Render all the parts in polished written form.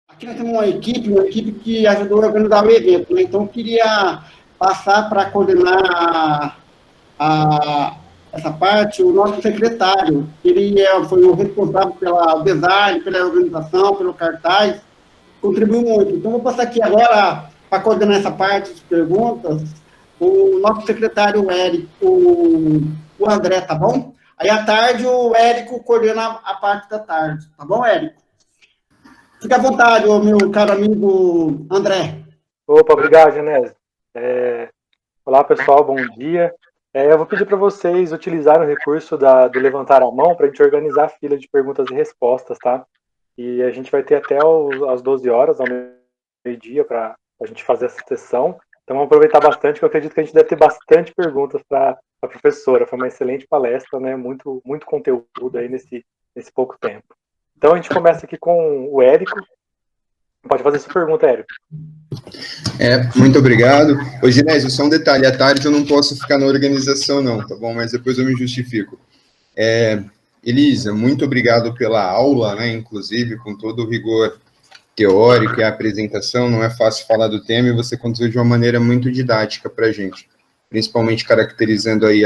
Aqui nós temos uma equipe que ajudou a organizar o evento, né? Então, eu queria passar para coordenar essa parte o nosso secretário. Ele foi o responsável pelo design, pela organização, pelo cartaz, contribuiu muito. Então, vou passar aqui agora para coordenar essa parte de perguntas, o nosso secretário Érico, o André, tá bom? Aí, à tarde, o Érico coordena a parte da tarde, tá bom, Érico? Fique à vontade, meu caro amigo André. Opa, obrigado, Genésio. Olá, pessoal, bom dia. Eu vou pedir para vocês utilizarem o recurso do levantar a mão para a gente organizar a fila de perguntas e respostas, tá? E a gente vai ter até às 12 horas, ao meio-dia, para a gente fazer essa sessão. Então, vamos aproveitar bastante, que eu acredito que a gente deve ter bastante perguntas para a professora. Foi uma excelente palestra, né? Muito, muito conteúdo aí nesse pouco tempo. Então, a gente começa aqui com o Érico. Pode fazer sua pergunta, Érico. Muito obrigado. Ô, Genésio, só um detalhe, à tarde eu não posso ficar na organização não, tá bom? Mas depois eu me justifico. Elisa, muito obrigado pela aula, né, inclusive, com todo o rigor teórico e a apresentação, não é fácil falar do tema e você conduziu de uma maneira muito didática para a gente, principalmente caracterizando aí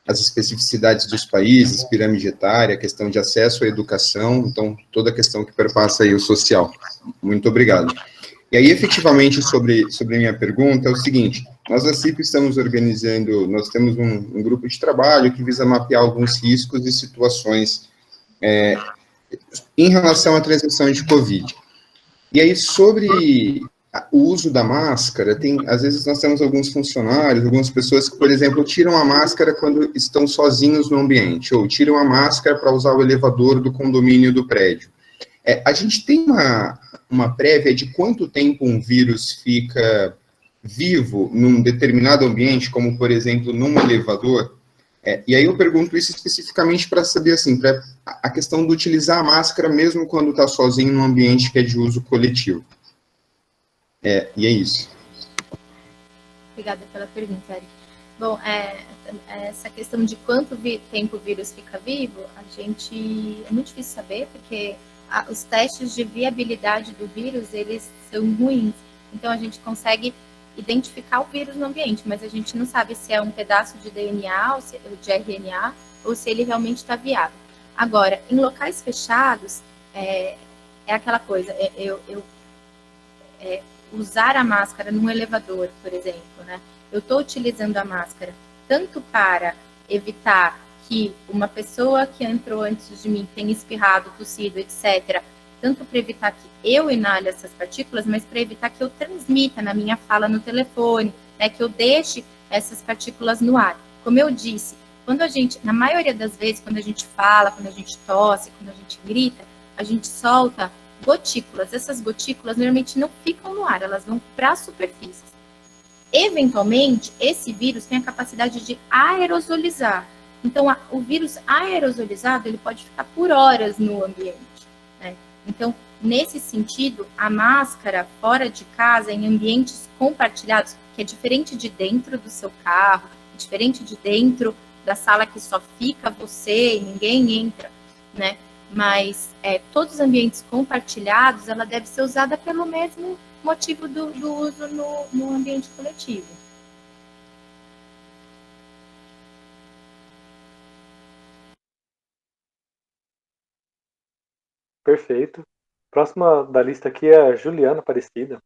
as especificidades dos países, pirâmide etária, a questão de acesso à educação, então, toda a questão que perpassa aí o social. Muito obrigado. E aí, efetivamente, sobre a minha pergunta, é o seguinte, nós da CIP estamos organizando, nós temos um grupo de trabalho que visa mapear alguns riscos e situações em relação à transmissão de Covid. E aí, sobre o uso da máscara, às vezes nós temos alguns funcionários, algumas pessoas que, por exemplo, tiram a máscara quando estão sozinhos no ambiente, ou tiram a máscara para usar o elevador do condomínio do prédio. A gente tem uma prévia de quanto tempo um vírus fica vivo num determinado ambiente, como, por exemplo, num elevador? E aí eu pergunto isso especificamente para saber, assim, para a questão de utilizar a máscara mesmo quando está sozinho num ambiente que é de uso coletivo. E é isso. Obrigada pela pergunta, Eric. Bom, essa questão de quanto tempo o vírus fica vivo, é muito difícil saber, porque os testes de viabilidade do vírus, eles são ruins. Então, a gente consegue identificar o vírus no ambiente, mas a gente não sabe se é um pedaço de DNA, ou de RNA, ou se ele realmente está viável. Agora, em locais fechados, é aquela coisa, usar a máscara num elevador, por exemplo, né? Eu estou utilizando a máscara tanto para evitar que uma pessoa que entrou antes de mim tenha espirrado, tossido, etc., tanto para evitar que eu inale essas partículas, mas para evitar que eu transmita na minha fala no telefone, né, que eu deixe essas partículas no ar. Como eu disse, na maioria das vezes, quando a gente fala, quando a gente tosse, quando a gente grita, a gente solta gotículas. Essas gotículas normalmente não ficam no ar, elas vão para as superfícies. Eventualmente, esse vírus tem a capacidade de aerosolizar. Então, o vírus aerosolizado, ele pode ficar por horas no ambiente, né? Então, nesse sentido, a máscara fora de casa, em ambientes compartilhados, que é diferente de dentro do seu carro, diferente de dentro da sala que só fica você e ninguém entra, né? Mas todos os ambientes compartilhados, ela deve ser usada pelo mesmo motivo do uso no ambiente coletivo. Perfeito. Próxima da lista aqui é a Juliana Aparecida.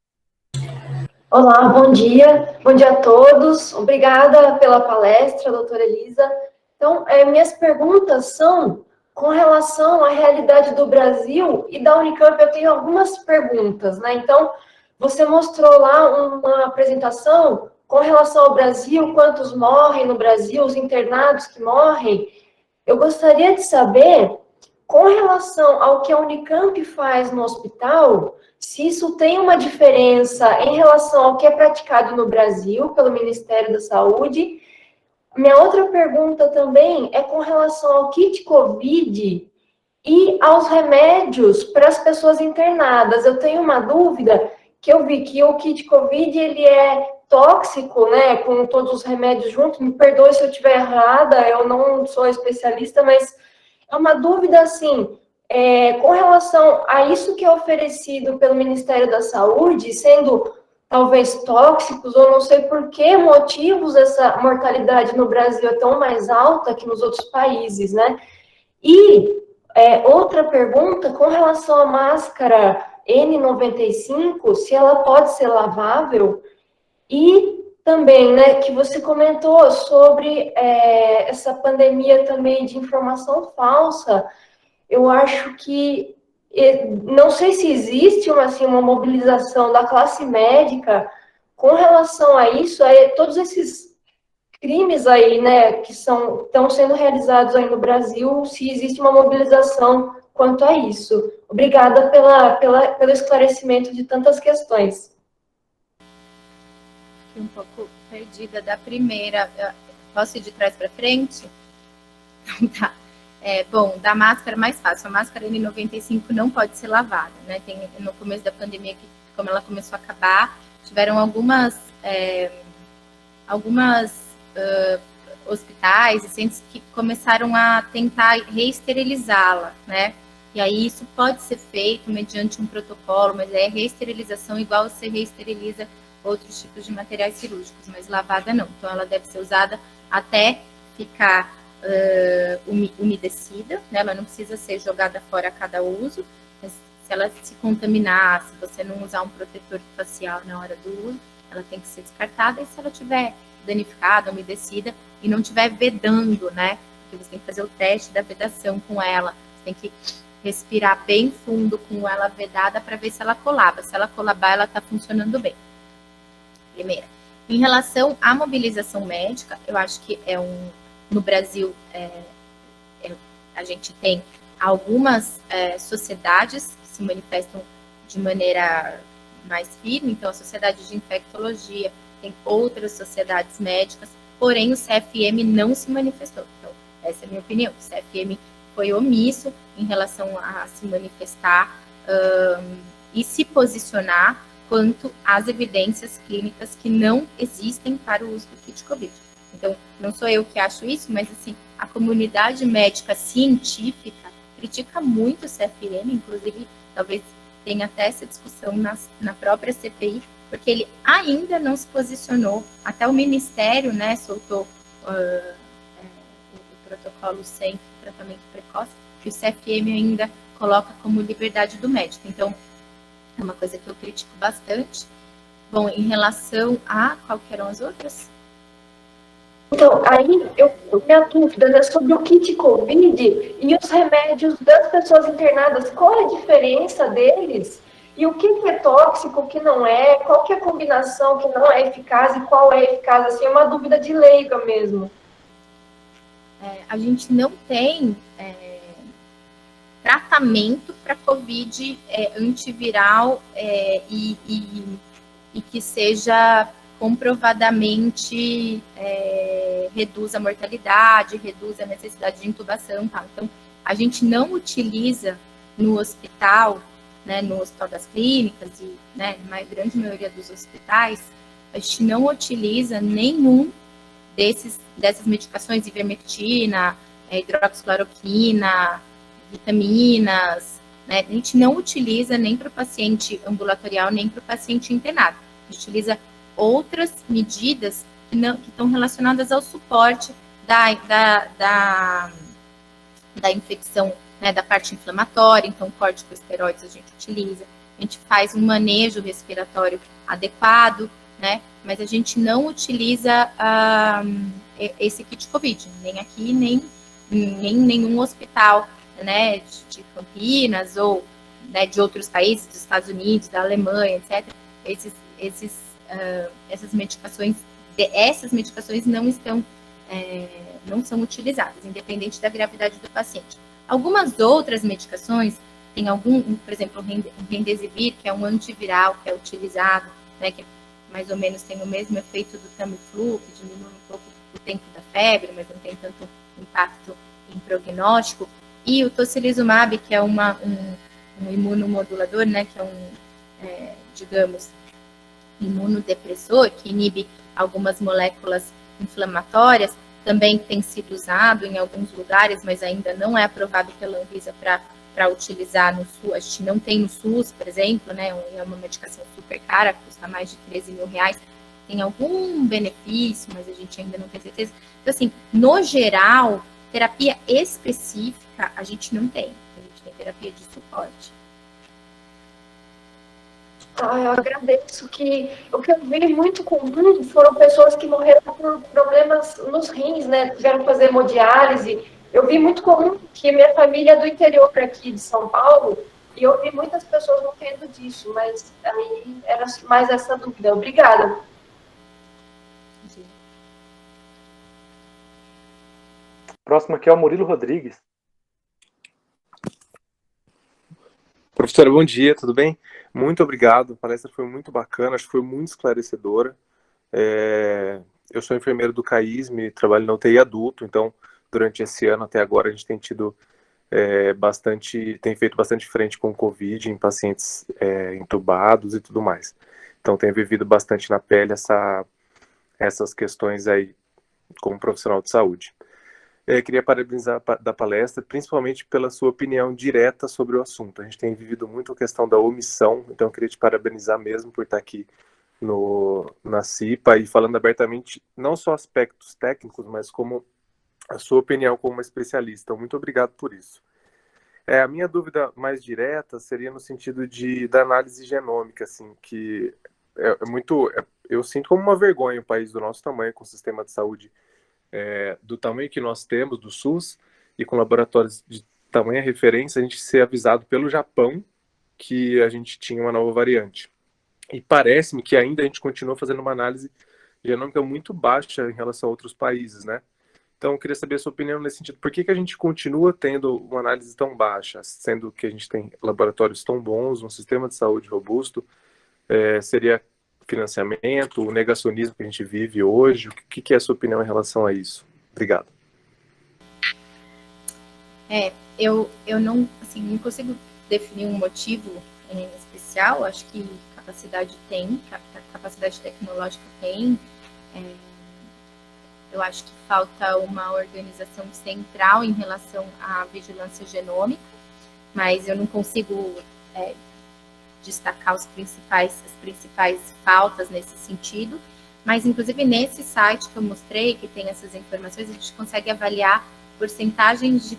Olá, bom dia a todos. Obrigada pela palestra, doutora Elisa. Então, minhas perguntas são com relação à realidade do Brasil e da Unicamp. Eu tenho algumas perguntas, né? Então, você mostrou lá uma apresentação com relação ao Brasil, quantos morrem no Brasil, os internados que morrem. Eu gostaria de saber, com relação ao que a Unicamp faz no hospital, se isso tem uma diferença em relação ao que é praticado no Brasil pelo Ministério da Saúde. Minha outra pergunta também é com relação ao kit COVID e aos remédios para as pessoas internadas. Eu tenho uma dúvida, que eu vi que o kit COVID, ele é tóxico, né, com todos os remédios juntos. Me perdoe se eu estiver errada, eu não sou especialista, mas é uma dúvida, assim, com relação a isso que é oferecido pelo Ministério da Saúde, sendo talvez tóxicos, ou não sei por que motivos essa mortalidade no Brasil é tão mais alta que nos outros países, né? E outra pergunta, com relação à máscara N95, se ela pode ser lavável, e também, né, que você comentou sobre essa pandemia também de informação falsa. Eu acho que, não sei se existe uma mobilização da classe médica com relação a isso, a todos esses crimes aí, né, que estão sendo realizados aí no Brasil, se existe uma mobilização quanto a isso. Obrigada pelo esclarecimento de tantas questões. Fiquei um pouco perdida da primeira. Posso ir de trás para frente? Tá. Bom, da máscara mais fácil. A máscara N95 não pode ser lavada, né? No começo da pandemia, como ela começou a acabar, tiveram algumas hospitais e centros que começaram a tentar reesterilizá-la, né? E aí isso pode ser feito mediante um protocolo, mas é reesterilização igual você reesteriliza outros tipos de materiais cirúrgicos, mas lavada não. Então ela deve ser usada até ficar umedecida, né? Ela não precisa ser jogada fora a cada uso. Mas se ela se contaminar, se você não usar um protetor facial na hora do uso, ela tem que ser descartada. E se ela tiver danificada, umedecida e não estiver vedando, né? Porque você tem que fazer o teste da vedação com ela. Você tem que respirar bem fundo com ela vedada para ver se ela colaba. Se ela colabar, ela está funcionando bem. Primeira. Em relação à mobilização médica, eu acho que no Brasil, a gente tem algumas sociedades que se manifestam de maneira mais firme. Então, a Sociedade de Infectologia, tem outras sociedades médicas, porém o CFM não se manifestou. Então, essa é a minha opinião. O CFM foi omisso em relação a se manifestar e se posicionar quanto às evidências clínicas que não existem para o uso do kit COVID. Então, não sou eu que acho isso, mas assim, a comunidade médica científica critica muito o CFM, inclusive, talvez tenha até essa discussão na própria CPI, porque ele ainda não se posicionou, até o Ministério, né, soltou o protocolo sem tratamento precoce, que o CFM ainda coloca como liberdade do médico. Então, é uma coisa que eu critico bastante. Bom, em relação a qual que eram as outras? Então, aí, minha dúvida é sobre o kit COVID e os remédios das pessoas internadas. Qual é a diferença deles? E o que é tóxico, o que não é? Qual que é a combinação que não é eficaz e qual é eficaz? Assim, é uma dúvida de leiga mesmo. A gente não tem tratamento para COVID antiviral e que seja comprovadamente reduz a mortalidade, reduz a necessidade de intubação, tá? Então, a gente não utiliza no hospital, né, no Hospital das Clínicas e, né, na grande maioria dos hospitais, a gente não utiliza nenhum dessas medicações, ivermectina, hidroxicloroquina, vitaminas, né? A gente não utiliza nem para o paciente ambulatorial, nem para o paciente internado. A gente utiliza outras medidas que estão relacionadas ao suporte da infecção, né, da parte inflamatória. Então, corticosteroides a gente utiliza, a gente faz um manejo respiratório adequado, né, mas a gente não utiliza esse kit COVID, nem aqui, nem em nenhum hospital, né, de Campinas ou, né, de outros países, dos Estados Unidos, da Alemanha, etc. Essas medicações não são utilizadas, independente da gravidade do paciente. Algumas outras medicações, por exemplo, o Remdesivir, que é um antiviral que é utilizado, né, que mais ou menos tem o mesmo efeito do Tamiflu, que diminui um pouco o tempo da febre, mas não tem tanto impacto em prognóstico, e o Tocilizumab, que é um imunomodulador, né, que é digamos, imunodepressor, que inibe algumas moléculas inflamatórias, também tem sido usado em alguns lugares, mas ainda não é aprovado pela Anvisa para para utilizar no SUS, a gente não tem no SUS, por exemplo, né, é uma medicação super cara, custa mais de 13 mil reais, tem algum benefício, mas a gente ainda não tem certeza. Então, assim, no geral, terapia específica a gente não tem. A gente tem terapia de suporte. Eu agradeço que o que eu vi muito comum foram pessoas que morreram por problemas nos rins, né? Tiveram que fazer hemodiálise. Eu vi muito comum que minha família é do interior aqui de São Paulo, e eu vi muitas pessoas morrendo disso, mas aí era mais essa dúvida. Obrigada. Próximo aqui é o Murilo Rodrigues. Professora, bom dia, tudo bem? Muito obrigado, a palestra foi muito bacana, acho que foi muito esclarecedora. Eu sou enfermeiro do CAISM, trabalho na UTI adulto, então durante esse ano até agora a gente tem tido tem feito bastante frente com o Covid em pacientes entubados e tudo mais. Então tenho vivido bastante na pele essas questões aí como profissional de saúde. Queria parabenizar da palestra, principalmente pela sua opinião direta sobre o assunto. A gente tem vivido muito a questão da omissão, então eu queria te parabenizar mesmo por estar aqui na CIPA e falando abertamente, não só aspectos técnicos, mas como a sua opinião como uma especialista. Então, muito obrigado por isso. A minha dúvida mais direta seria no sentido da análise genômica, assim, que eu sinto como uma vergonha um país do nosso tamanho, com o sistema de saúde do tamanho que nós temos, do SUS, e com laboratórios de tamanha referência, a gente ser avisado pelo Japão que a gente tinha uma nova variante. E parece-me que ainda a gente continua fazendo uma análise genômica muito baixa em relação a outros países, né? Então, eu queria saber a sua opinião nesse sentido. Por que a gente continua tendo uma análise tão baixa, sendo que a gente tem laboratórios tão bons, um sistema de saúde robusto? Seria financiamento, o negacionismo que a gente vive hoje? O que é a sua opinião em relação a isso? Obrigado. Eu não, assim, não consigo definir um motivo em especial. Acho que capacidade tem, capacidade tecnológica tem. Eu acho que falta uma organização central em relação à vigilância genômica, mas eu não consigo destacar as principais faltas nesse sentido, mas inclusive nesse site que eu mostrei, que tem essas informações, a gente consegue avaliar porcentagens de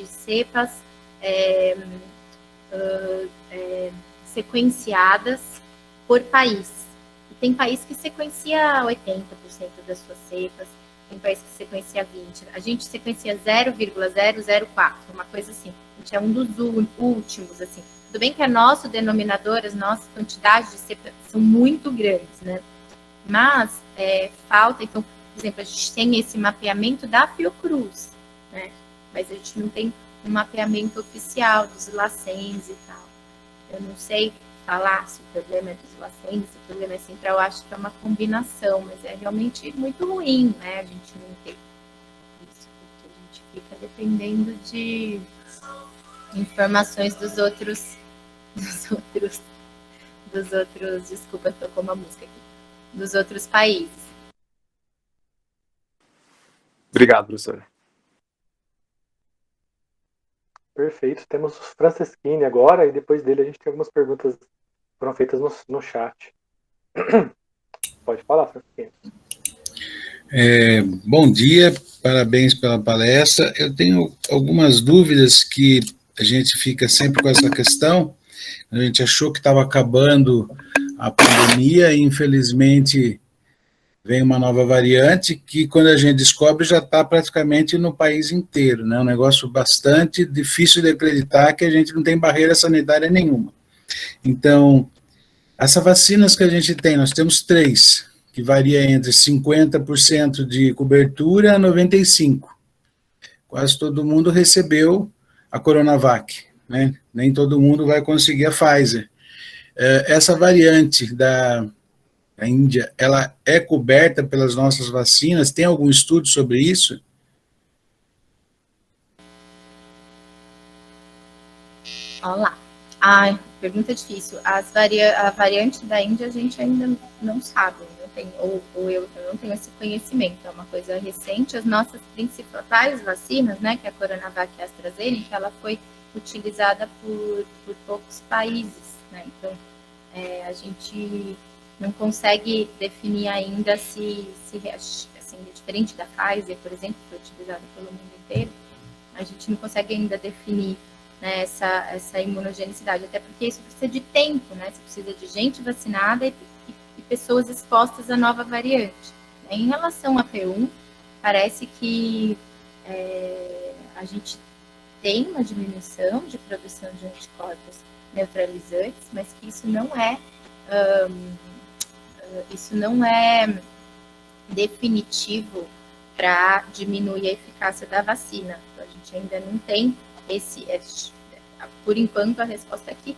cepas sequenciadas por país. E tem país que sequencia 80% das suas cepas, tem país que sequencia 20%. A gente sequencia 0,004, uma coisa assim. A gente é um dos últimos, assim. Tudo bem que nosso denominador, as nossas quantidades de cepas são muito grandes, né? Mas falta, então, por exemplo, a gente tem esse mapeamento da Fiocruz, né? Mas a gente não tem um mapeamento oficial dos LACENS e tal. Eu não sei falar se o problema é dos LACENS, se o problema é central, eu acho que é uma combinação, mas é realmente muito ruim, né? A gente não ter isso, porque a gente fica dependendo de informações dos outros, desculpa, tocou uma música aqui, dos outros países. Obrigado, professora. Perfeito. Temos o Franceschini agora, e depois dele a gente tem algumas perguntas que foram feitas no chat. Pode falar, Franceschini. Bom dia, parabéns pela palestra. Eu tenho algumas dúvidas que a gente fica sempre com essa questão. A gente achou que estava acabando a pandemia e, infelizmente, vem uma nova variante que, quando a gente descobre, já está praticamente no país inteiro, né? Um negócio bastante difícil de acreditar, que a gente não tem barreira sanitária nenhuma. Então, essas vacinas que a gente tem, nós temos 3, que varia entre 50% de cobertura a 95%. Quase todo mundo recebeu a Coronavac, né? Nem todo mundo vai conseguir a Pfizer. Essa variante da Índia, ela é coberta pelas nossas vacinas? Tem algum estudo sobre isso? Olá. Pergunta difícil. A variante da Índia a gente ainda não sabe, não tem, ou eu não tenho esse conhecimento, é uma coisa recente. As nossas principais vacinas, né, que é a Coronavac e a AstraZeneca, ela foi utilizada por poucos países, né? Então, a gente não consegue definir ainda se assim, diferente da Pfizer, por exemplo, que foi utilizada pelo mundo inteiro, a gente não consegue ainda definir, né, essa imunogenicidade, até porque isso precisa de tempo, né? Você precisa de gente vacinada e pessoas expostas à nova variante. Em relação a P1, parece que a gente tem uma diminuição de produção de anticorpos neutralizantes, mas que isso não é definitivo para diminuir a eficácia da vacina. Então, a gente ainda não tem por enquanto, a resposta é que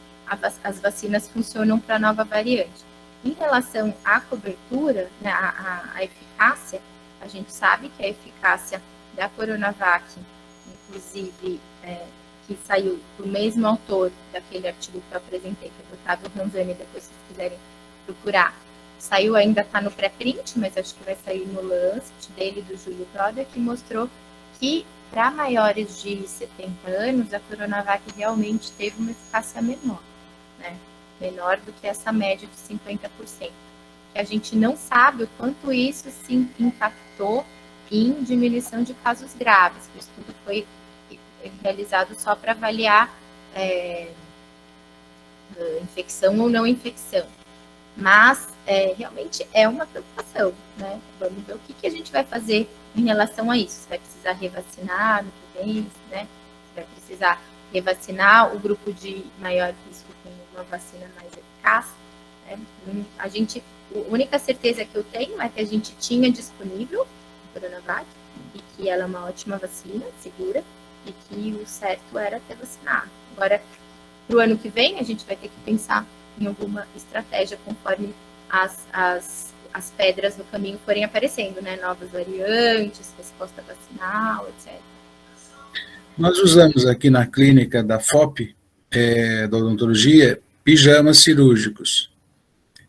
as vacinas funcionam para a nova variante. Em relação à cobertura, né, à eficácia, a gente sabe que a eficácia da Coronavac, inclusive, que saiu do mesmo autor daquele artigo que eu apresentei, que é do Otávio Ranzani, depois se vocês quiserem procurar, saiu, ainda está no pré-print, mas acho que vai sair no Lancet, dele, do Júlio Proda, que mostrou que para maiores de 70 anos, a Coronavac realmente teve uma eficácia menor, né? Menor do que essa média de 50%. Que a gente não sabe o quanto isso se impactou em diminuição de casos graves. O estudo foi realizado só para avaliar infecção ou não infecção. Mas realmente é uma preocupação, né? Vamos ver o que a gente vai fazer em relação a isso. Você vai precisar revacinar no que vem, né? Você vai precisar revacinar o grupo de maior risco com uma vacina mais eficaz. Né? A única certeza que eu tenho é que a gente tinha disponível a Coronavac e que ela é uma ótima vacina, segura, e que o certo era ter vacinado. Agora, para o ano que vem, a gente vai ter que pensar em alguma estratégia conforme as pedras no caminho forem aparecendo, né? Novas variantes, resposta vacinal, etc. Nós usamos aqui na clínica da FOP, da odontologia, pijamas cirúrgicos.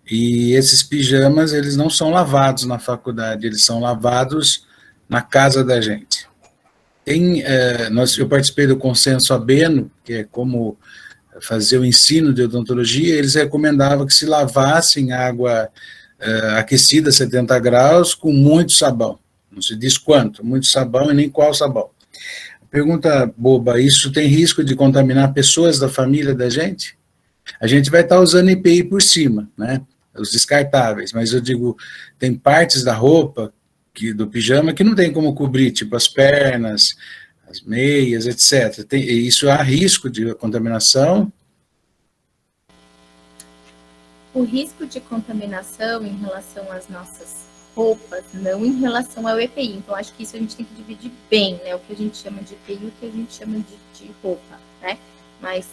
E esses pijamas, eles não são lavados na faculdade, eles são lavados na casa da gente. Eu participei do Consenso Abeno, que é como fazer o ensino de odontologia, eles recomendavam que se lavasse em água aquecida, 70 graus, com muito sabão. Não se diz quanto, muito sabão e nem qual sabão. Pergunta boba, isso tem risco de contaminar pessoas da família da gente? A gente vai estar usando EPI por cima, né? Os descartáveis, mas eu digo, tem partes da roupa, do pijama, que não tem como cobrir, tipo as pernas, as meias, etc. Isso há risco de contaminação? O risco de contaminação em relação às nossas roupas, não em relação ao EPI. Então, acho que isso a gente tem que dividir bem, né? O que a gente chama de EPI e o que a gente chama de roupa, né? Mas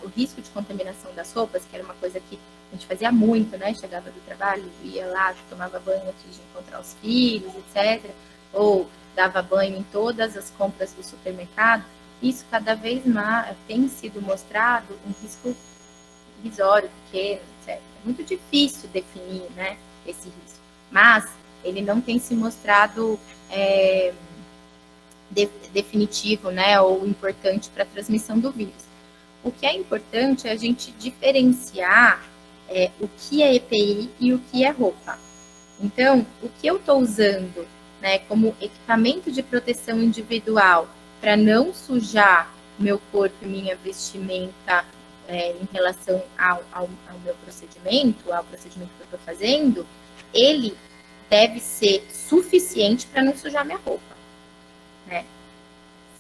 o risco de contaminação das roupas, que era uma coisa que a gente fazia muito, né? Chegava do trabalho, ia lá, tomava banho antes de encontrar os filhos, etc. Ou dava banho em todas as compras do supermercado. Isso cada vez mais tem sido mostrado um risco irrisório, pequeno, etc. É muito difícil definir, né, esse risco. Mas ele não tem se mostrado definitivo, né, ou importante para a transmissão do vírus. O que é importante é a gente diferenciar o que é EPI e o que é roupa. Então, o que eu estou usando, né, como equipamento de proteção individual para não sujar meu corpo e minha vestimenta em relação ao meu procedimento, ao procedimento que eu estou fazendo, ele deve ser suficiente para não sujar minha roupa, né?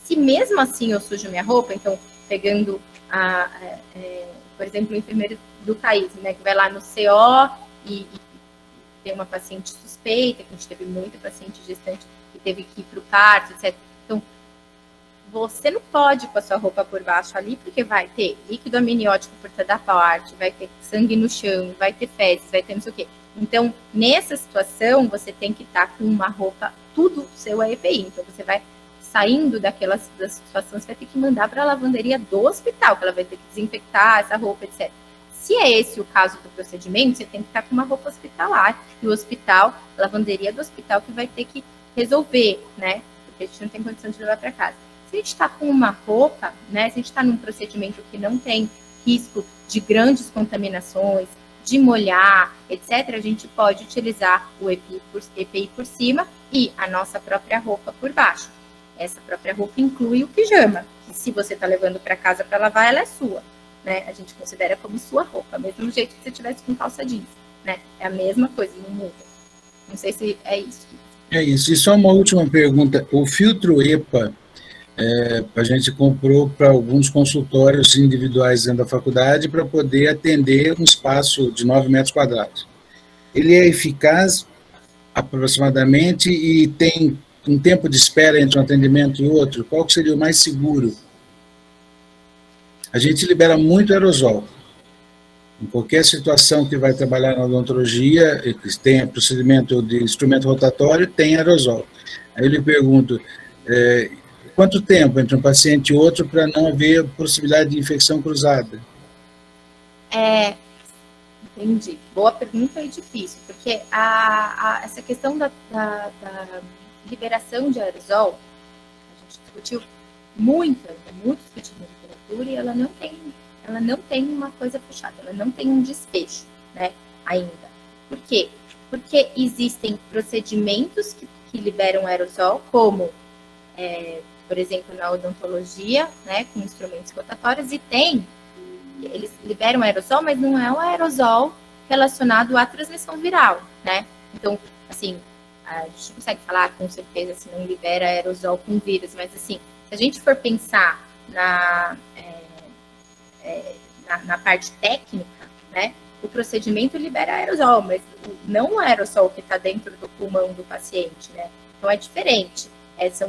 Se mesmo assim eu sujo minha roupa, então, pegando, por exemplo, o enfermeiro do CAIS, né, que vai lá no CO e tem uma paciente suspeita, que a gente teve muita paciente gestante que teve que ir para o parto, etc. Então, você não pode ir com a sua roupa por baixo ali, porque vai ter líquido amniótico por toda parte, vai ter sangue no chão, vai ter fezes, vai ter não sei o quê. Então, nessa situação, você tem que estar com uma roupa, tudo seu é EPI. Então, você vai saindo da situação, você vai ter que mandar para a lavanderia do hospital, que ela vai ter que desinfectar essa roupa, etc. Se é esse o caso do procedimento, você tem que estar com uma roupa hospitalar. E o hospital, a lavanderia do hospital, que vai ter que resolver, né? Porque a gente não tem condição de levar para casa. Se a gente está com uma roupa, né, se a gente está num procedimento que não tem risco de grandes contaminações, de molhar, etc., a gente pode utilizar o EPI por cima e a nossa própria roupa por baixo. Essa própria roupa inclui o pijama, que se você está levando para casa para lavar, ela é sua, né? A gente considera como sua roupa, mesmo jeito que você tivesse com calça jeans, né? É a mesma coisa, não muda. Não sei se é isso. É isso. E só uma última pergunta. O filtro EPA, a gente comprou para alguns consultórios individuais dentro da faculdade para poder atender um espaço de 9 metros quadrados. Ele é eficaz aproximadamente e tem um tempo de espera entre um atendimento e outro? Qual que seria o mais seguro? A gente libera muito aerosol. Em qualquer situação que vai trabalhar na odontologia, que tenha procedimento de instrumento rotatório, tem aerosol. Aí eu lhe pergunto, quanto tempo entre um paciente e outro para não haver possibilidade de infecção cruzada? Entendi. Boa pergunta e difícil, porque essa questão da liberação de aerosol, a gente discutiu muito discutido na literatura, e ela não tem uma coisa fechada, ela não tem um desfecho, né, ainda. Por quê? Porque existem procedimentos que liberam aerosol, como, por exemplo, na odontologia, né, com instrumentos rotatórios, e eles liberam aerosol, mas não é um aerosol relacionado à transmissão viral, né? Então, assim, a gente consegue falar com certeza se não libera aerosol com vírus, mas assim, se a gente for pensar na parte técnica, né, o procedimento libera aerosol, mas não o aerosol que está dentro do pulmão do paciente, né? Então é diferente,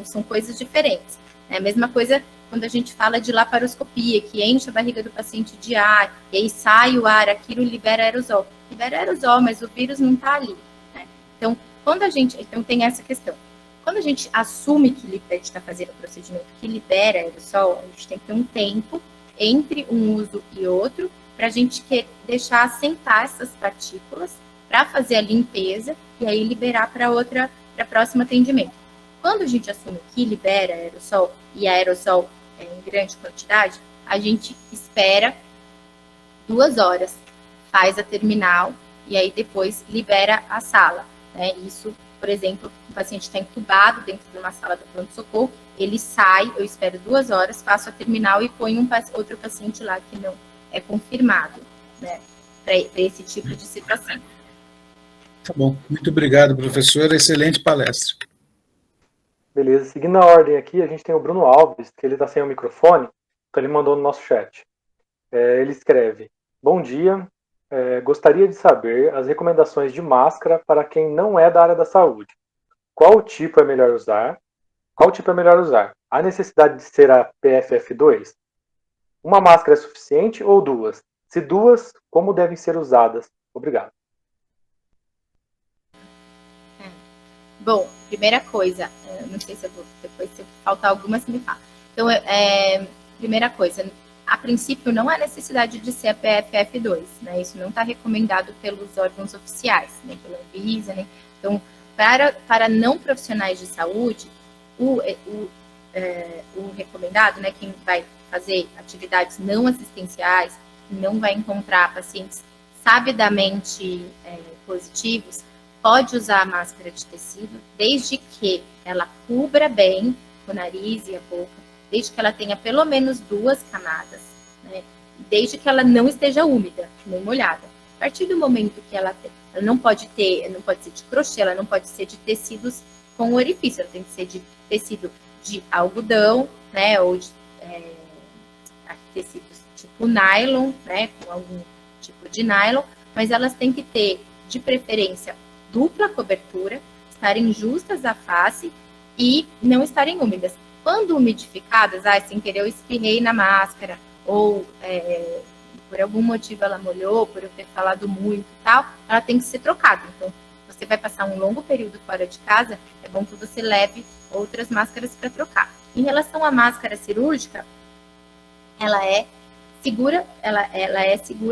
são coisas diferentes. É a mesma coisa quando a gente fala de laparoscopia, que enche a barriga do paciente de ar, e aí sai o ar, aquilo libera aerosol. Libera aerosol, mas o vírus não está ali, né? Então, então tem essa questão. Quando a gente assume que a gente está fazendo um procedimento que libera aerosol, a gente tem que ter um tempo entre um uso e outro, para a gente deixar assentar essas partículas, para fazer a limpeza, e aí liberar para o próximo atendimento. Quando a gente assume que libera aerossol, e aerossol é em grande quantidade, a gente espera 2 horas, faz a terminal, e aí depois libera a sala, né? Isso, por exemplo, o paciente está entubado dentro de uma sala do pronto-socorro, ele sai, eu espero 2 horas, faço a terminal e ponho outro paciente lá que não é confirmado, né, para esse tipo de situação. Tá bom, muito obrigado, professor, excelente palestra. Beleza, seguindo a ordem aqui, a gente tem o Bruno Alves, que ele está sem o microfone, então ele mandou no nosso chat. Ele escreve: bom dia, gostaria de saber as recomendações de máscara para quem não é da área da saúde. Qual tipo é melhor usar? Há necessidade de ser a PFF2? Uma máscara é suficiente ou 2? Se 2, como devem ser usadas? Obrigado. Bom, primeira coisa, não sei se eu vou, depois se faltar alguma, você me fala. Então, primeira coisa, a princípio não há necessidade de ser a PFF2, né? Isso não está recomendado pelos órgãos oficiais, nem pela Anvisa, né? Então, para não profissionais de saúde, o recomendado, né, quem vai fazer atividades não assistenciais, não vai encontrar pacientes sabidamente positivos, pode usar a máscara de tecido, desde que ela cubra bem o nariz e a boca, desde que ela tenha pelo menos 2 camadas, né, desde que ela não esteja úmida, nem molhada. A partir do momento que ela não pode ser de crochê, ela não pode ser de tecidos com orifício, ela tem que ser de tecido de algodão, né, ou de tecidos tipo nylon, né, com algum tipo de nylon, mas elas têm que ter, de preferência, dupla cobertura, estarem justas à face e não estarem úmidas. Quando umidificadas, sem querer eu espirrei na máscara, ou por algum motivo ela molhou, por eu ter falado muito e tal, ela tem que ser trocada. Então, você vai passar um longo período fora de casa, é bom que você leve outras máscaras para trocar. Em relação à máscara cirúrgica, ela é segura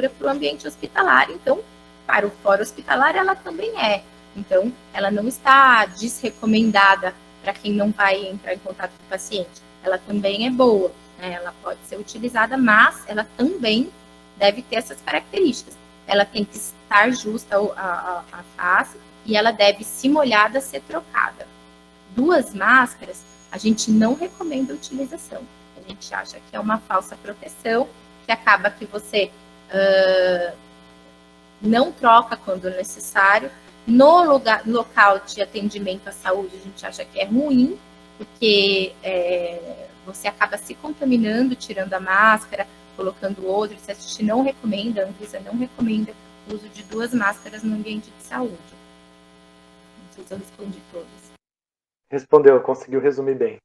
para o ambiente hospitalar, então, para o fora hospitalar, ela também é. Então, ela não está desrecomendada para quem não vai entrar em contato com o paciente. ela também é boa, né? Ela pode ser utilizada, mas ela também deve ter essas características. Ela tem que estar justa a face e ela deve, se molhada, ser trocada. 2 máscaras, a gente não recomenda a utilização. A gente acha que é uma falsa proteção, que acaba que você não troca quando necessário. No local de atendimento à saúde, a gente acha que é ruim, porque você acaba se contaminando, tirando a máscara, colocando outra. A gente não recomenda, a Anvisa não recomenda o uso de 2 máscaras no ambiente de saúde. Não sei se eu respondi todas. Respondeu, conseguiu resumir bem.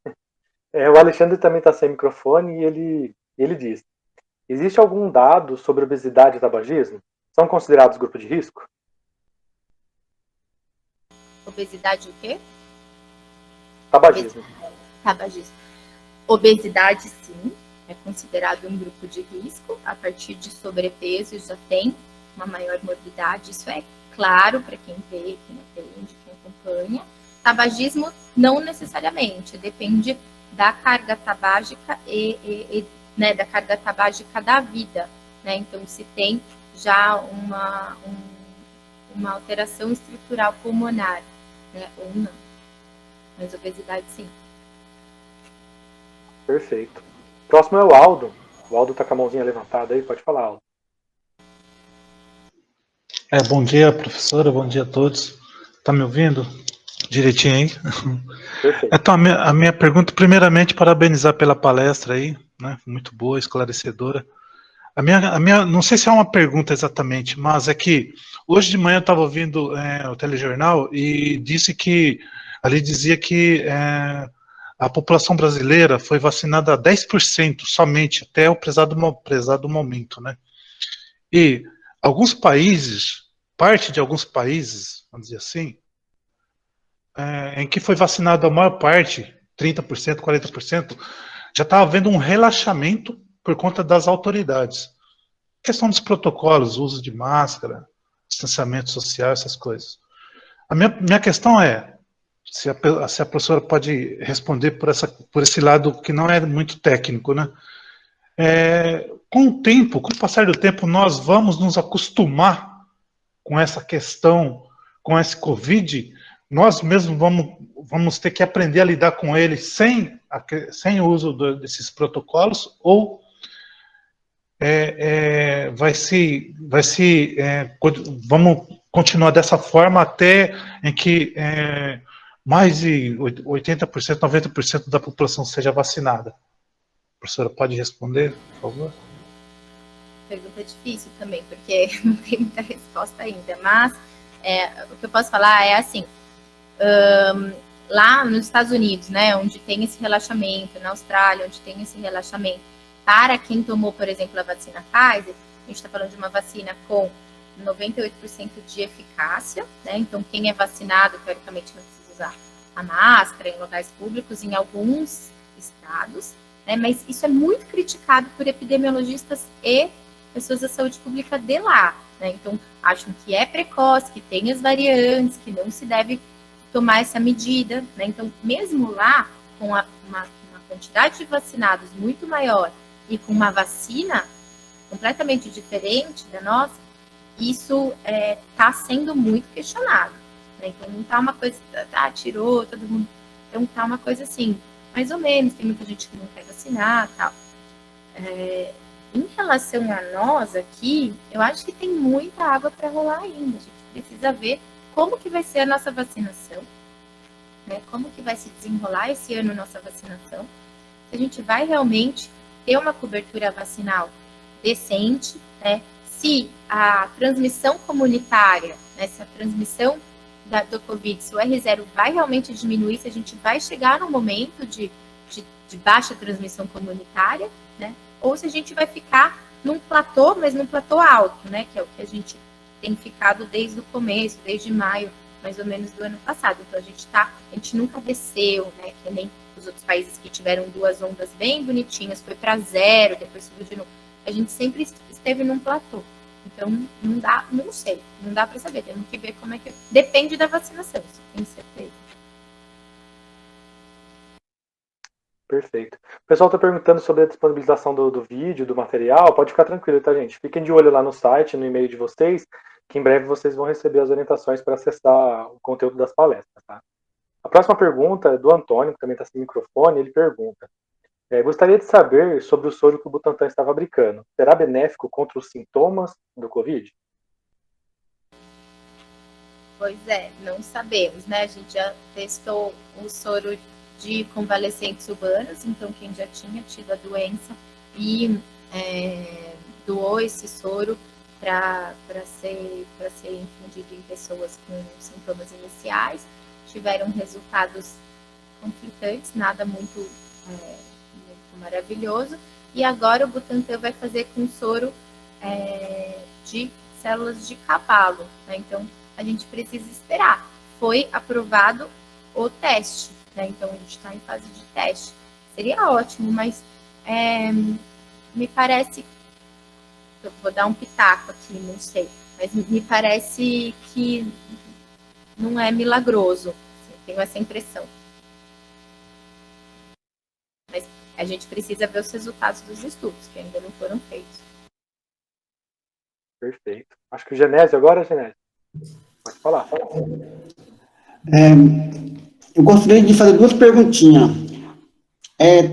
O Alexandre também está sem microfone e ele diz: existe algum dado sobre obesidade e tabagismo? São considerados grupo de risco? Obesidade o quê? Tabagismo. Tabagismo. Obesidade, sim, é considerado um grupo de risco. A partir de sobrepeso já tem uma maior morbidade. Isso é claro para quem vê, quem atende, quem acompanha. Tabagismo, não necessariamente. Depende da carga tabágica né, da carga tabágica da vida. Né? Então, se tem já uma alteração estrutural pulmonar, né, ou não. Mas obesidade, sim. Perfeito. Próximo é o Aldo. O Aldo está com a mãozinha levantada aí, pode falar, Aldo. Bom dia, professora, bom dia a todos. Tá me ouvindo direitinho aí? Perfeito. Então, a minha pergunta, primeiramente, parabenizar pela palestra aí, né? Muito boa, esclarecedora. A minha, não sei se é uma pergunta exatamente, mas é que hoje de manhã eu estava ouvindo o telejornal e ali dizia que a população brasileira foi vacinada a 10% somente, até o prezado momento, né? E alguns países, parte de alguns países, vamos dizer assim, em que foi vacinado a maior parte, 30%, 40%, já está havendo um relaxamento por conta das autoridades. Questão dos protocolos, uso de máscara, distanciamento social, essas coisas. A minha questão é, se a professora pode responder por esse lado que não é muito técnico, né? Com o passar do tempo, nós vamos nos acostumar com essa questão, com esse Covid, nós mesmos vamos ter que aprender a lidar com ele sem o uso desses protocolos, ou vamos continuar dessa forma até em que mais de 80%, 90% da população seja vacinada. A professora pode responder, por favor? Pergunta difícil também, porque não tem muita resposta ainda, mas o que eu posso falar é assim, lá nos Estados Unidos, né, onde tem esse relaxamento, na Austrália, onde tem esse relaxamento, para quem tomou, por exemplo, a vacina Pfizer, a gente está falando de uma vacina com 98% de eficácia, né, então quem é vacinado, teoricamente, não precisa usar a máscara em locais públicos, em alguns estados, né, mas isso é muito criticado por epidemiologistas e pessoas da saúde pública de lá, né? Então, acham que é precoce, que tem as variantes, que não se deve tomar essa medida, né? Então, mesmo lá, com uma quantidade de vacinados muito maior e com uma vacina completamente diferente da nossa, isso está sendo muito questionado, né? Então, não está uma coisa, tirou todo mundo, então está uma coisa assim, mais ou menos, tem muita gente que não quer vacinar, tal. Em relação a nós aqui, eu acho que tem muita água para rolar ainda. A gente precisa ver como que vai ser a nossa vacinação, né? Como que vai se desenrolar esse ano a nossa vacinação. Se a gente vai realmente ter uma cobertura vacinal decente, né? Se a transmissão comunitária, né? Se a transmissão do Covid, se o R0 vai realmente diminuir, se a gente vai chegar num momento de baixa transmissão comunitária, né? Ou se a gente vai ficar num platô, mas num platô alto, né? Que é o que a gente tem ficado desde o começo, desde maio, mais ou menos, do ano passado. Então, a gente nunca desceu, né? Que nem os outros países que tiveram 2 ondas bem bonitinhas, foi para 0, depois subiu de novo. A gente sempre esteve num platô. Então, não sei, não dá para saber. Temos que ver como é que... Depende da vacinação, isso tenho certeza. Perfeito. O pessoal está perguntando sobre a disponibilização do vídeo, do material. Pode ficar tranquilo, tá, gente? Fiquem de olho lá no site, no e-mail de vocês, que em breve vocês vão receber as orientações para acessar o conteúdo das palestras, tá? A próxima pergunta é do Antônio, que também está sem microfone. Ele pergunta: gostaria de saber sobre o soro que o Butantan está fabricando. Será benéfico contra os sintomas do Covid? Pois é, não sabemos, né? A gente já testou o soro de convalescentes urbanos, então quem já tinha tido a doença e doou esse soro para ser infundido em pessoas com sintomas iniciais. Tiveram resultados conflitantes, nada muito maravilhoso. E agora o Butantan vai fazer com soro de células de cavalo, né? Então a gente precisa esperar. Foi aprovado o teste, né? Então a gente está em fase de teste. Seria ótimo, mas me parece, eu vou dar um pitaco aqui, não sei, mas me parece que não é milagroso. Assim, tenho essa impressão. Mas a gente precisa ver os resultados dos estudos, que ainda não foram feitos. Perfeito. Acho que o Genésio agora, Genésio. Pode falar. Eu gostaria de fazer duas perguntinhas.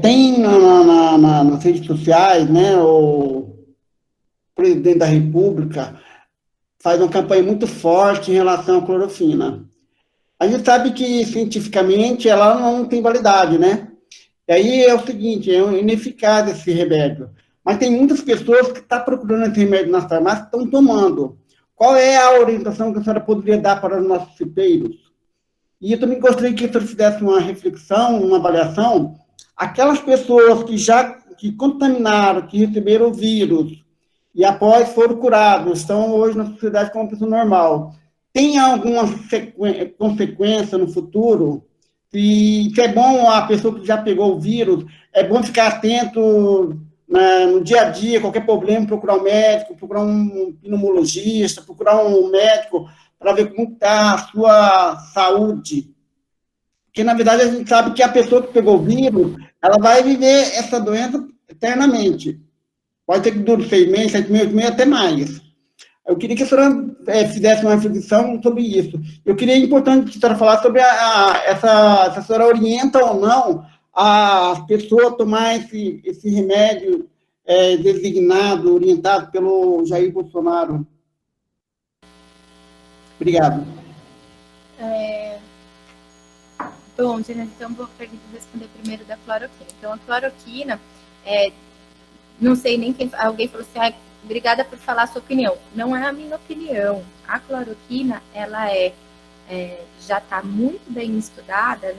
Tem nas redes sociais, né, o presidente da República faz uma campanha muito forte em relação à clorofina. A gente sabe que, cientificamente, ela não tem validade, né? E aí é o seguinte, é ineficaz esse remédio. Mas tem muitas pessoas que estão procurando esse remédio nas farmácias e estão tomando. Qual é a orientação que a senhora poderia dar para os nossos citeiros? E eu também gostaria que a senhora fizesse uma reflexão, uma avaliação. Aquelas pessoas que contaminaram, que receberam o vírus, e após foram curados, estão hoje na sociedade como uma pessoa normal, tem alguma consequência no futuro? Se é bom a pessoa que já pegou o vírus, é bom ficar atento no dia a dia, qualquer problema, procurar um médico, procurar um pneumologista, procurar um médico para ver como está a sua saúde. Porque, na verdade, a gente sabe que a pessoa que pegou o vírus, ela vai viver essa doença eternamente. Pode ser que dure 6 meses, 7 meses, 8 meses, até mais. Eu queria que a senhora fizesse uma reflexão sobre isso. Eu queria, importante, que a senhora falasse sobre se a senhora orienta ou não a pessoa a tomar esse remédio designado, orientado pelo Jair Bolsonaro. Obrigado. Bom, então vou responder primeiro da cloroquina. Então, a cloroquina, não sei nem quem, alguém falou assim, obrigada por falar a sua opinião. Não é a minha opinião. A cloroquina, ela já está muito bem estudada,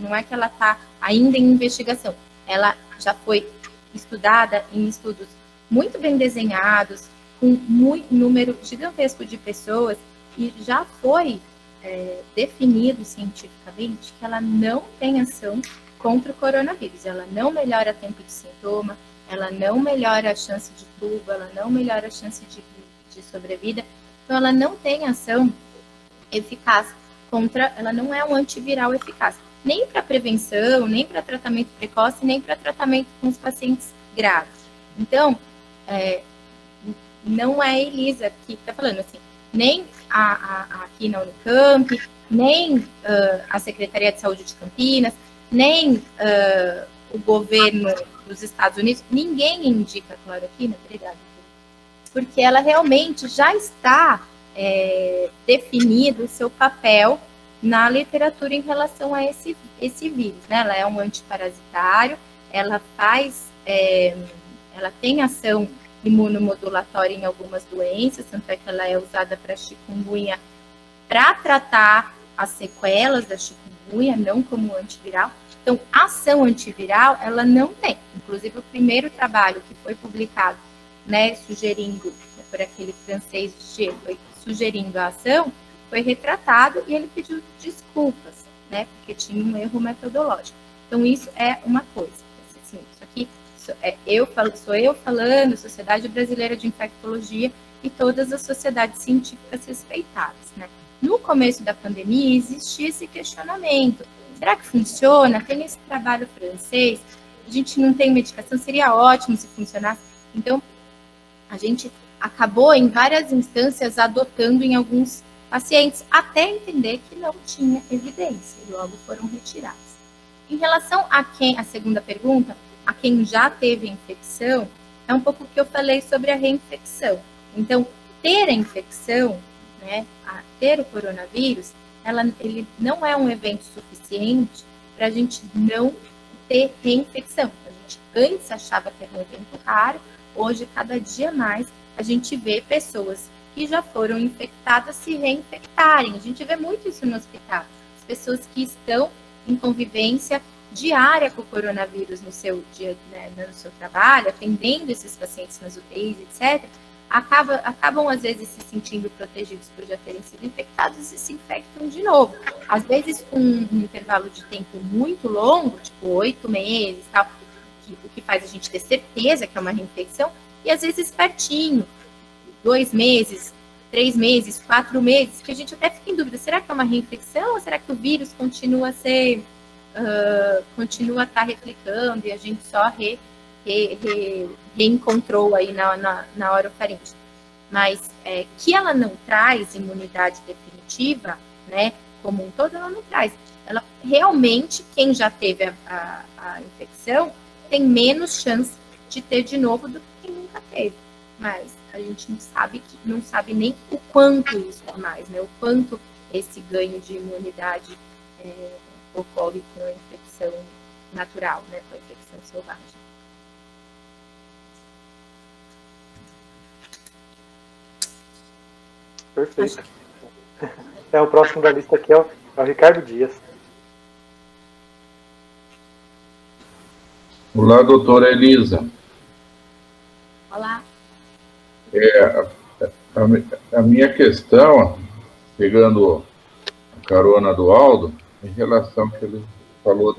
não é que ela está ainda em investigação. Ela já foi estudada em estudos muito bem desenhados, com um número gigantesco de pessoas, e já foi definido cientificamente que ela não tem ação contra o coronavírus. Ela não melhora tempo de sintoma, ela não melhora a chance de tubo, ela não melhora a chance de sobrevida. Então, ela não tem ação eficaz ela não é um antiviral eficaz, nem para prevenção, nem para tratamento precoce, nem para tratamento com os pacientes graves. Então, não é a Elisa que está falando assim, nem aqui na Unicamp, nem a Secretaria de Saúde de Campinas, nem o governo dos Estados Unidos, ninguém indica a cloroquina, obrigada, porque ela realmente já está definido o seu papel na literatura em relação a esse vírus, né? Ela é um antiparasitário, ela tem ação imunomodulatória em algumas doenças, tanto é que ela é usada para chikungunya para tratar as sequelas da chikungunya, não como antiviral. Então, ação antiviral, ela não tem. Inclusive, o primeiro trabalho que foi publicado, né, sugerindo, por aquele francês G, foi sugerindo a ação, foi retratado e ele pediu desculpas, né, porque tinha um erro metodológico. Então, isso é uma coisa. Assim, isso aqui sou eu falando, Sociedade Brasileira de Infectologia e todas as sociedades científicas respeitadas, né? No começo da pandemia, existia esse questionamento. Será que funciona? Tem esse trabalho francês a gente não tem medicação, seria ótimo se funcionasse. Então, a gente acabou em várias instâncias adotando em alguns pacientes, até entender que não tinha evidência, e logo foram retirados. Em relação a segunda pergunta, a quem já teve infecção, é um pouco o que eu falei sobre a reinfecção. Então, ter a infecção, né, ter o coronavírus, ele não é um evento suficiente para a gente não ter reinfecção. A gente antes achava que era um evento raro, hoje, cada dia mais, a gente vê pessoas que já foram infectadas se reinfectarem. A gente vê muito isso no hospital. As pessoas que estão em convivência diária com o coronavírus no seu dia, né, no seu trabalho, atendendo esses pacientes nas UTIs, etc., acabam às vezes se sentindo protegidos por já terem sido infectados e se infectam de novo. Às vezes com um intervalo de tempo muito longo, tipo 8 meses, tal, o que faz a gente ter certeza que é uma reinfecção, e às vezes pertinho, 2 meses, 3 meses, 4 meses, que a gente até fica em dúvida, será que é uma reinfecção ou será que o vírus continua a estar replicando e a gente só reencontrou aí na orofaringe. Mas que ela não traz imunidade definitiva, né, como um todo, ela não traz. Ela realmente, quem já teve a infecção, tem menos chance de ter de novo do que quem nunca teve. Mas a gente não sabe nem o quanto isso é mais, né? O quanto esse ganho de imunidade ocorre com a infecção natural, né? Com a infecção selvagem. Perfeito. O próximo da lista aqui é o Ricardo Dias. Olá, doutora Elisa. Olá. A minha questão, pegando a carona do Aldo, em relação ao que ele falou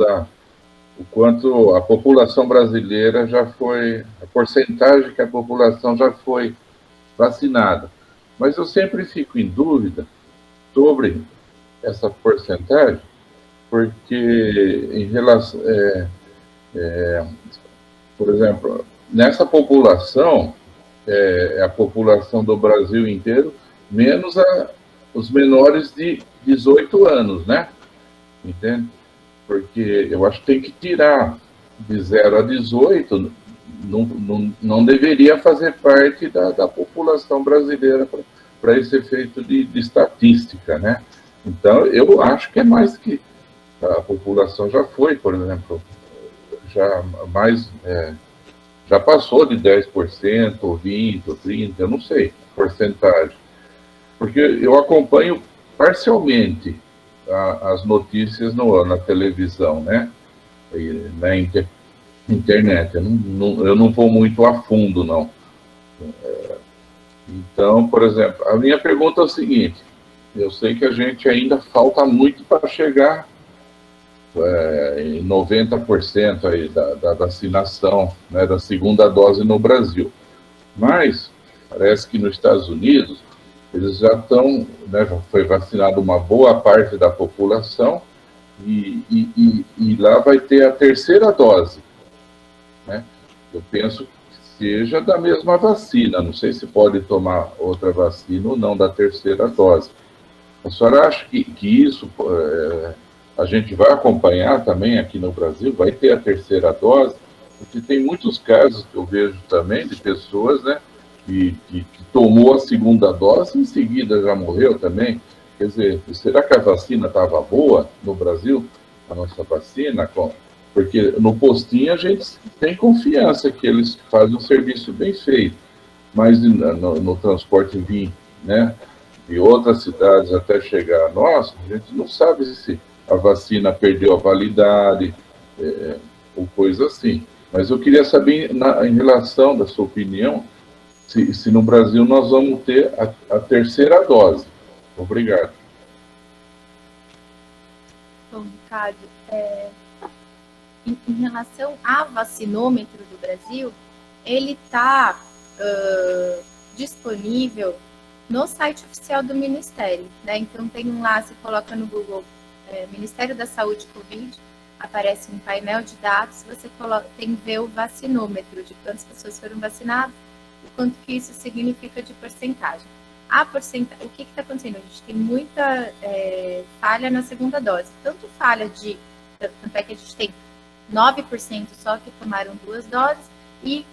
o quanto a população brasileira já foi, a porcentagem que a população já foi vacinada. Mas eu sempre fico em dúvida sobre essa porcentagem, porque em relação, por exemplo, nessa população, a população do Brasil inteiro, menos os menores de 18 anos, né? Entende? Porque eu acho que tem que tirar de 0 a 18, não deveria fazer parte da população brasileira para esse efeito de estatística, né? Então, eu acho que é mais que a população já foi, por exemplo, já passou de 10%, ou 20%, ou 30%, eu não sei, porcentagem. Porque eu acompanho parcialmente as notícias na televisão, né? E na internet. Eu não vou muito a fundo, não. Então, por exemplo, a minha pergunta é o seguinte: eu sei que a gente ainda falta muito para chegar em 90% aí da vacinação, né, da segunda dose no Brasil. Mas parece que nos Estados Unidos eles já estão, né, já foi vacinada uma boa parte da população e lá vai ter a terceira dose, né? Eu penso que seja da mesma vacina, não sei se pode tomar outra vacina ou não da terceira dose. A senhora acha que isso a gente vai acompanhar também aqui no Brasil? Vai ter a terceira dose? Porque tem muitos casos que eu vejo também de pessoas, né, que tomou a segunda dose e em seguida já morreu também. Quer dizer, será que a vacina estava boa no Brasil? A nossa vacina? Porque no postinho a gente tem confiança que eles fazem um serviço bem feito, mas no transporte vir, né, de outras cidades até chegar a nós, a gente não sabe se a vacina perdeu a validade, ou coisa assim. Mas eu queria saber, em relação da sua opinião, se no Brasil nós vamos ter a terceira dose. Obrigado. Bom, Ricardo, em relação ao vacinômetro do Brasil, ele está disponível no site oficial do Ministério, né? Então tem lá, você coloca no Google Ministério da Saúde Covid, aparece um painel de dados, você tem que ver o vacinômetro, de quantas pessoas foram vacinadas, e quanto que isso significa de porcentagem. O que está acontecendo? A gente tem muita falha na segunda dose. Tanto é que a gente tem 9% só que tomaram 2 doses e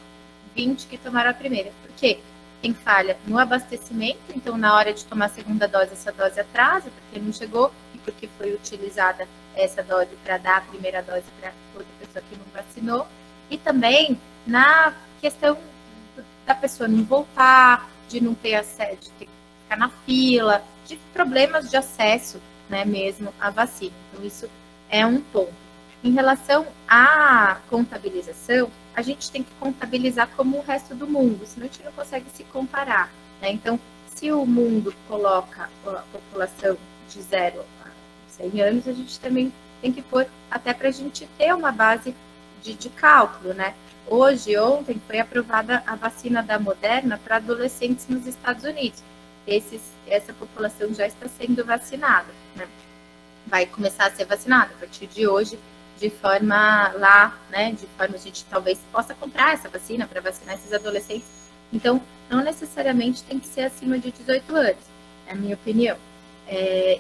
20% que tomaram a primeira. Por quê? Tem falha no abastecimento, então na hora de tomar a segunda dose, essa dose atrasa, porque não chegou e porque foi utilizada essa dose para dar a primeira dose para outra pessoa que não vacinou. E também na questão da pessoa não voltar, de não ter acesso, de ter que ficar na fila, de problemas de acesso, né, mesmo à vacina. Então, isso é um ponto. Em relação à contabilização, a gente tem que contabilizar como o resto do mundo, senão a gente não consegue se comparar, né? Então, se o mundo coloca a população de 0 a 100 anos, a gente também tem que pôr, até para a gente ter uma base de cálculo, né? Ontem, foi aprovada a vacina da Moderna para adolescentes nos Estados Unidos. Essa população já está sendo vacinada, né? Vai começar a ser vacinada a partir de hoje, de forma né? De forma a gente talvez possa comprar essa vacina para vacinar esses adolescentes. Então, não necessariamente tem que ser acima de 18 anos, é a minha opinião.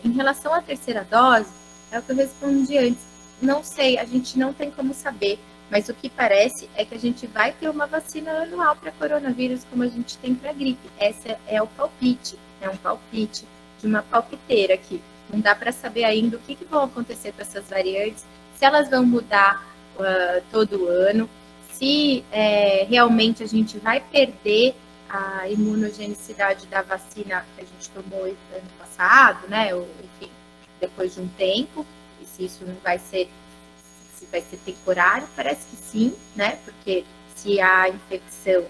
Em relação à terceira dose, é o que eu respondi antes. Não sei, a gente não tem como saber. Mas o que parece é que a gente vai ter uma vacina anual para coronavírus, como a gente tem para gripe. Esse é o palpite, é um palpite de uma palpiteira aqui. Não dá para saber ainda o que vão acontecer com essas variantes, se elas vão mudar todo ano, se realmente a gente vai perder a imunogenicidade da vacina que a gente tomou ano passado, né? Ou, enfim, depois de um tempo, e se isso não vai ser temporário, parece que sim, né? Porque se a infecção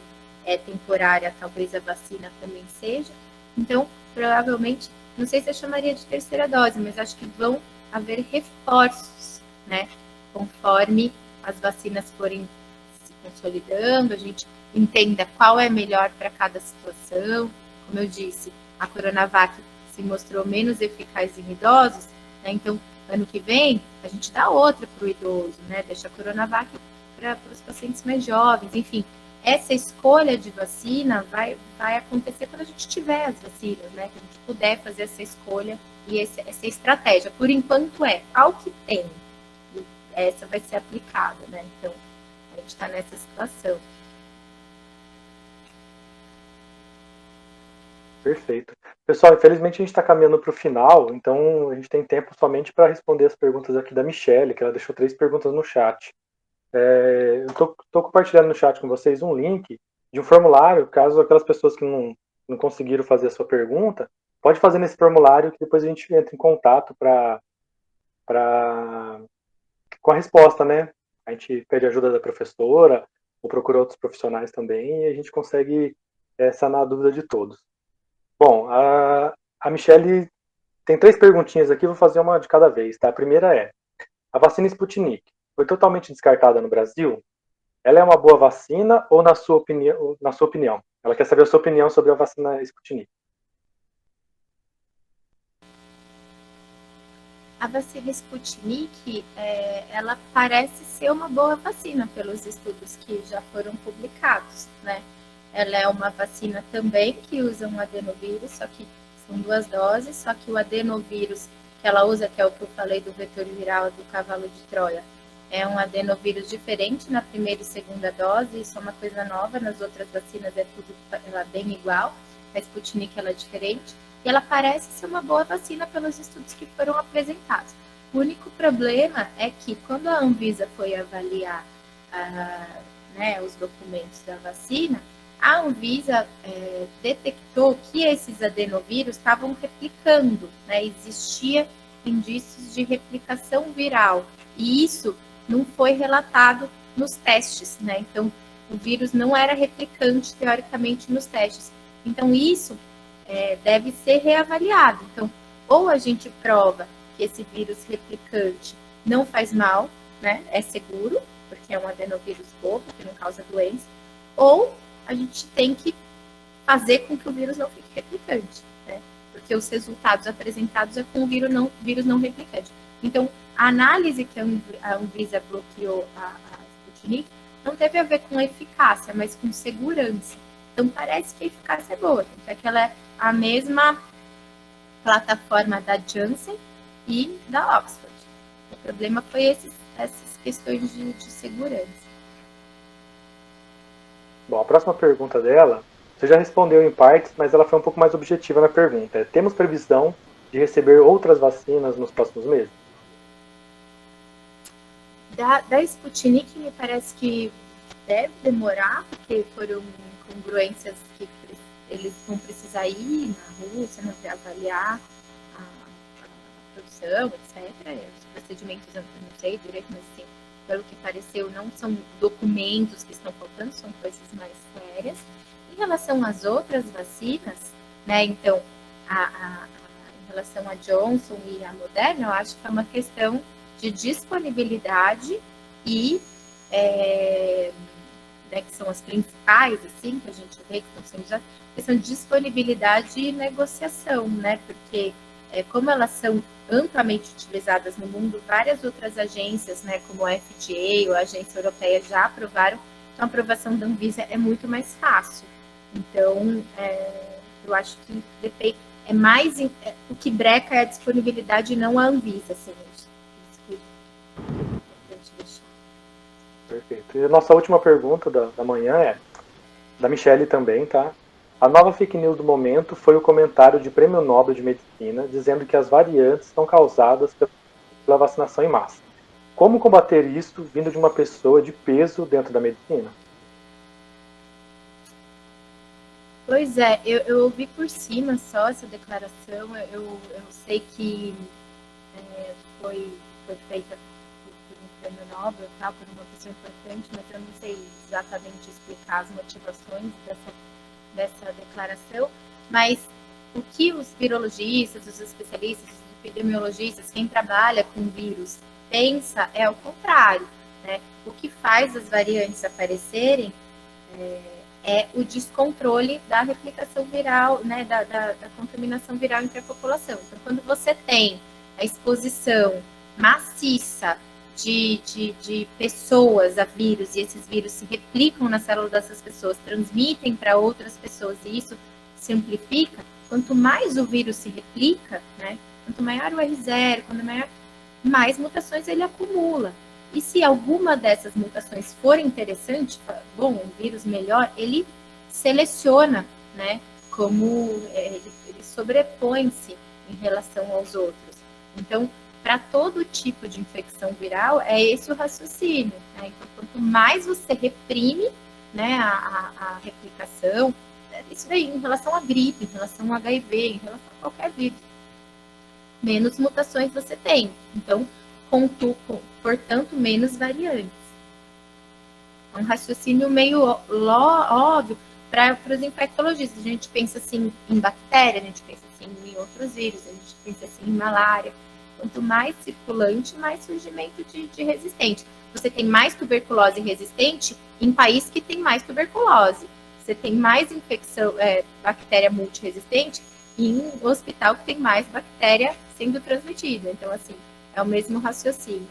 é temporária, talvez a vacina também seja. Então, provavelmente, não sei se eu chamaria de terceira dose, mas acho que vão haver reforços, né? Conforme as vacinas forem se consolidando, a gente entenda qual é melhor para cada situação. Como eu disse, a Coronavac se mostrou menos eficaz em idosos, né? Então, ano que vem, a gente dá outra para o idoso, né? Deixa a Coronavac para os pacientes mais jovens. Enfim, essa escolha de vacina vai acontecer quando a gente tiver as vacinas, né? Que a gente puder fazer essa escolha e essa estratégia. Por enquanto ao que tem. E essa vai ser aplicada, né? Então, a gente está nessa situação. Perfeito. Pessoal, infelizmente a gente está caminhando para o final, então a gente tem tempo somente para responder as perguntas aqui da Michelle, que ela deixou 3 perguntas no chat. Eu estou compartilhando no chat com vocês um link de um formulário, caso aquelas pessoas que não conseguiram fazer a sua pergunta, pode fazer nesse formulário que depois a gente entra em contato com a resposta, né? A gente pede ajuda da professora, ou procura outros profissionais também, e a gente consegue sanar a dúvida de todos. Bom, a Michelle tem 3 perguntinhas aqui, vou fazer uma de cada vez, tá? A primeira é, a vacina Sputnik foi totalmente descartada no Brasil? Ela é uma boa vacina ou na sua opinião? Ela quer saber a sua opinião sobre a vacina Sputnik. A vacina Sputnik, ela parece ser uma boa vacina pelos estudos que já foram publicados, né? Ela é uma vacina também que usa um adenovírus, só que são 2 doses, só que o adenovírus que ela usa, que é o que eu falei do vetor viral do cavalo de Troia, é um adenovírus diferente na primeira e segunda dose, isso é uma coisa nova, nas outras vacinas ela é bem igual, a Sputnik ela é diferente, e ela parece ser uma boa vacina pelos estudos que foram apresentados. O único problema é que quando a Anvisa foi avaliar os documentos da vacina, a Anvisa detectou que esses adenovírus estavam replicando, né? Existia indícios de replicação viral, e isso não foi relatado nos testes, né? Então, o vírus não era replicante, teoricamente, nos testes. Então, isso deve ser reavaliado. Então, ou a gente prova que esse vírus replicante não faz mal, né? É seguro, porque é um adenovírus bobo, que não causa doença, ou a gente tem que fazer com que o vírus não fique replicante, né? Porque os resultados apresentados é com o vírus não replicante. Então, a análise que a Anvisa bloqueou a Sputnik não teve a ver com eficácia, mas com segurança. Então, parece que a eficácia é boa, tanto é que ela é a mesma plataforma da Janssen e da Oxford. O problema foi essas questões de segurança. Bom, a próxima pergunta dela, você já respondeu em partes, mas ela foi um pouco mais objetiva na pergunta. Temos previsão de receber outras vacinas nos próximos meses? Da Sputnik, me parece que deve demorar, porque foram incongruências que eles vão precisar ir na Rússia, avaliar a produção, etc. Os procedimentos, eu não sei direito, mas assim, pelo que pareceu, não são documentos que estão faltando, são coisas mais sérias. Em relação às outras vacinas, né, então, em relação a Johnson e a Moderna, eu acho que é uma questão de disponibilidade e né, que são as principais, assim, que a gente vê que estão sendo usadas, questão de disponibilidade e negociação, né, porque como elas são amplamente utilizadas no mundo, várias outras agências, né, como a FDA ou a Agência Europeia já aprovaram, então a aprovação da Anvisa é muito mais fácil. Então, eu acho que depende, o que breca é a disponibilidade e não a Anvisa, assim, Perfeito. E a nossa última pergunta da manhã é da Michele também, tá? A nova fake news do momento foi o comentário de Prêmio Nobel de Medicina dizendo que as variantes são causadas pela vacinação em massa. Como combater isso vindo de uma pessoa de peso dentro da medicina? Pois é, eu ouvi por cima só essa declaração, eu sei que foi feita por um prêmio Nobel, tá, por uma pessoa importante, mas eu não sei exatamente explicar as motivações dessa declaração, mas o que os virologistas, os especialistas, os epidemiologistas, quem trabalha com vírus, pensa é o contrário, né? O que faz as variantes aparecerem é o descontrole da replicação viral, né, da contaminação viral entre a população. Então, quando você tem a exposição maciça de pessoas a vírus, e esses vírus se replicam na célula dessas pessoas, transmitem para outras pessoas, e isso se amplifica, quanto mais o vírus se replica, né, quanto maior o R0, quanto maior, mais mutações ele acumula. E se alguma dessas mutações for interessante, bom, um vírus melhor, ele seleciona, né, como ele sobrepõe-se em relação aos outros. Então, para todo tipo de infecção viral, é esse o raciocínio, né? Então, quanto mais você reprime, né, a replicação, isso daí em relação à gripe, em relação ao HIV, em relação a qualquer vírus, menos mutações você tem. Então, portanto, menos variantes. É um raciocínio meio óbvio para os infectologistas. A gente pensa assim em bactéria, a gente pensa assim em outros vírus, a gente pensa assim em malária. Quanto mais circulante, mais surgimento de resistente. Você tem mais tuberculose resistente em país que tem mais tuberculose. Você tem mais infecção, bactéria multiresistente em hospital que tem mais bactéria sendo transmitida. Então, assim, é o mesmo raciocínio.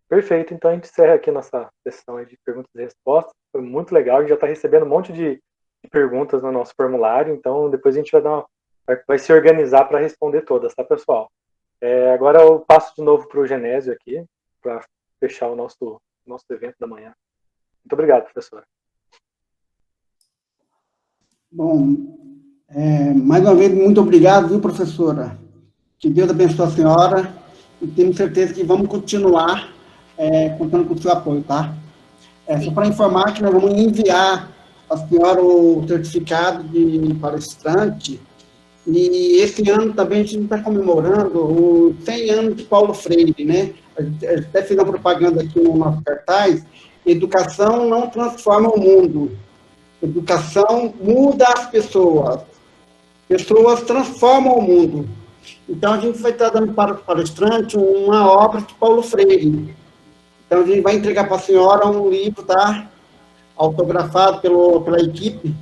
Perfeito, então a gente encerra aqui nossa sessão de perguntas e respostas. Foi muito legal, a gente já está recebendo um monte de perguntas no nosso formulário, então depois a gente vai se organizar para responder todas, tá, pessoal? Agora eu passo de novo para o Genésio aqui, para fechar o nosso evento da manhã. Muito obrigado, professor. Bom, mais uma vez, muito obrigado, viu, professora? Que Deus abençoe a senhora e temos certeza que vamos continuar contando com o seu apoio, tá? Só para informar que nós vamos enviar à senhora o certificado de palestrante. E esse ano também a gente está comemorando os 100 anos de Paulo Freire, né? A gente até fez uma propaganda aqui no nosso cartaz. Educação não transforma o mundo. Educação muda as pessoas. Pessoas transformam o mundo. Então, a gente vai estar dando para o palestrante uma obra de Paulo Freire. Então, a gente vai entregar para a senhora um livro, tá? Autografado pela equipe,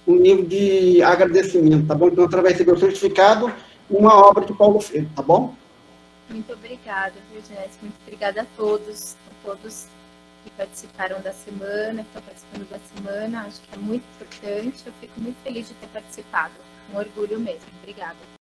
um livro de agradecimento, tá bom? Então, você vai receber o certificado, uma obra de Paulo Freire, tá bom? Muito obrigada, Virgínia. Muito obrigada a todos que participaram da semana, que estão participando da semana. Acho que é muito importante. Eu fico muito feliz de ter participado. Um orgulho mesmo. Obrigada.